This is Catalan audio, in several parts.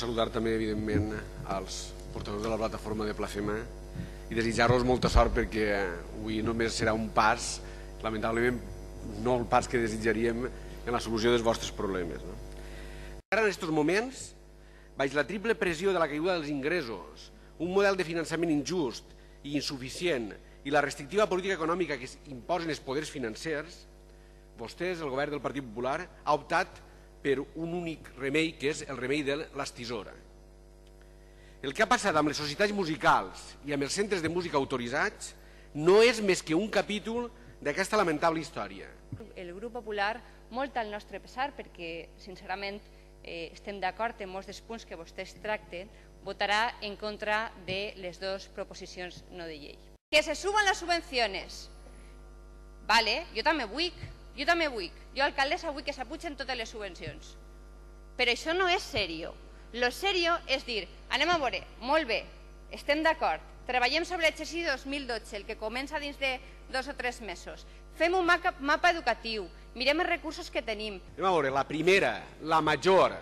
saludar també, evidentment, als portadors de la plataforma de Placema i desitjar-los molta sort perquè avui només serà un pas, lamentablement no el pas que desitjaríem en la solució dels vostres problemes. Ara, en aquests moments, baix la triple pressió de la caiguda dels ingressos, un model de finançament injust i insuficient i la restrictiva política econòmica que imposen els poders financers, vostès, el govern del Partit Popular, ha optat per un únic remei, que és el remei de l'estisora. El que ha passat amb les societats musicals i amb els centres de música autoritzats no és més que un capítol d'aquesta lamentable història. El grup popular, molt al nostre pesar, perquè sincerament estem d'acord en molts dels punts que vostès tracten, votarà en contra de les dues proposicions no de llei. Que se suban les subvencions. Vale, jo també vull. Jo, alcaldessa, vull que s'apugen totes les subvencions. Però això no és serio. Lo serio és dir, anem a veure, molt bé, estem d'acord, treballem sobre l'exercici 2012, el que comença dins de 2 o 3 mesos. Fem un mapa educatiu, mirem els recursos que tenim. Anem a veure, la primera, la major,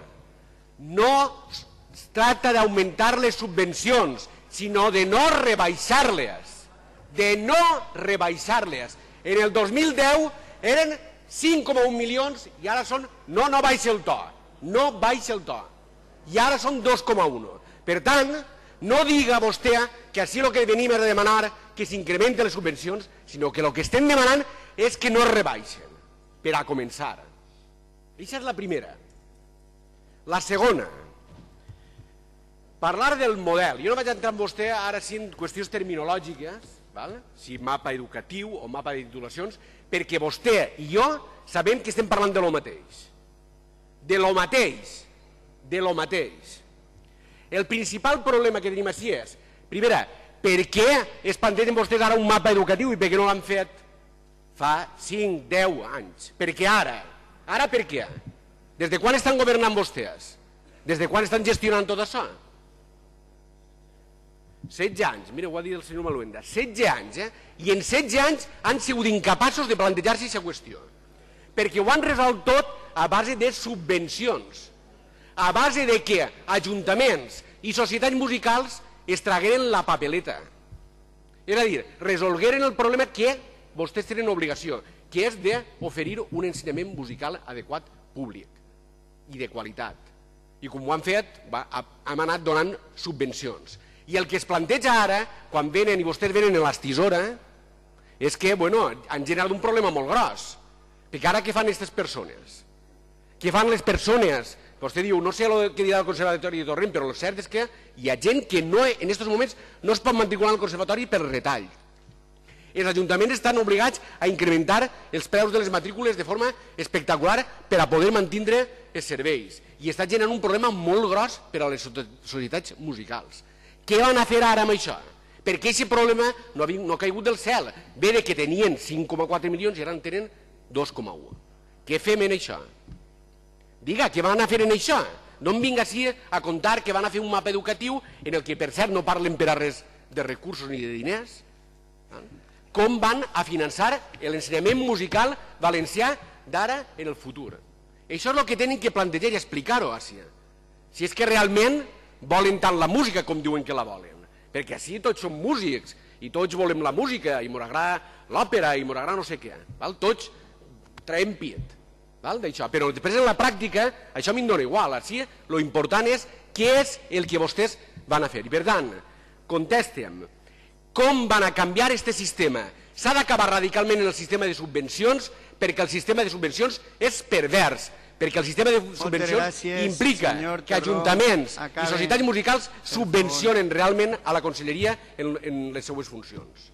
no es tracta d'augmentar les subvencions, sinó de no rebaixar-les. De no rebaixar-les. En el 2010 eren 5,1 milions i ara són... No baixa el to. No baixa el to. I ara són 2,1. Per tant, no diga vostè que així el que venim a demanar que s'incrementen les subvencions, sinó que el que estem demanant és que no es rebaixen, per a començar. Aquesta és la primera. La segona, parlar del model. Jo no vaig entrar amb vostè ara sí en qüestions terminològiques, si mapa educatiu o mapa de titulacions, perquè vostè i jo sabem que estem parlant de lo mateix. De lo mateix. De lo mateix. El principal problema que tenim així és, primera, per què es plantegen vostès ara un mapa educatiu i per què no l'han fet fa 5, 10 anys? Per què ara? Ara per què? Des de quan estan governant vostès? Des de quan estan gestionant tot això? 16 anys, mira, ho ha dit el senyor Maluenda, 16 anys, i en 16 anys han sigut incapaços de plantejar-se aquesta qüestió, perquè ho han resolt tot a base de subvencions, a base de que ajuntaments i societats musicals es tragueren la papeleta. És a dir, resolgueren el problema que vostès tenen obligació, que és d'oferir un ensenyament musical adequat públic i de qualitat. I com ho han fet, hem anat donant subvencions. I el que es planteja ara, quan venen i vostès venen en l'estisora, és que han generat un problema molt gros. Perquè ara què fan aquestes persones? Què fan les persones? Vostè diu, no sé el que dirà el Conservatori de Torrent, però el cert és que hi ha gent que en aquests moments no es pot matricular al Conservatori per retall. Els ajuntaments estan obligats a incrementar els preus de les matrícules de forma espectacular per a poder mantenir els serveis. I està generant un problema molt gros per a les societats musicals. Què van a fer ara amb això? Perquè aquest problema no ha caigut del cel. Ve que tenien 5,4 milions i ara en tenen 2,1. Què fem en això? Diga, què van a fer en això? No em vinga així a contar que van a fer un mapa educatiu en el que, per cert, no parlen per a res de recursos ni de diners. Com van a finançar l'ensenyament musical valencià d'ara en el futur? Això és el que tenen que plantejar i explicar-ho així. Si és que realment volen tant la música com diuen que la volen, perquè així tots som músics i tots volem la música i m'ho agrada l'òpera i m'ho agrada no sé què, tots traiem pit d'això, però després en la pràctica això m'hi dona igual, així l'important és què és el que vostès van a fer. I per tant, contestem, com van a canviar aquest sistema? S'ha d'acabar radicalment en el sistema de subvencions perquè el sistema de subvencions és pervers, perquè el sistema de subvencions implica que ajuntaments i societats musicals subvencionen realment a la conselleria en les seues funcions.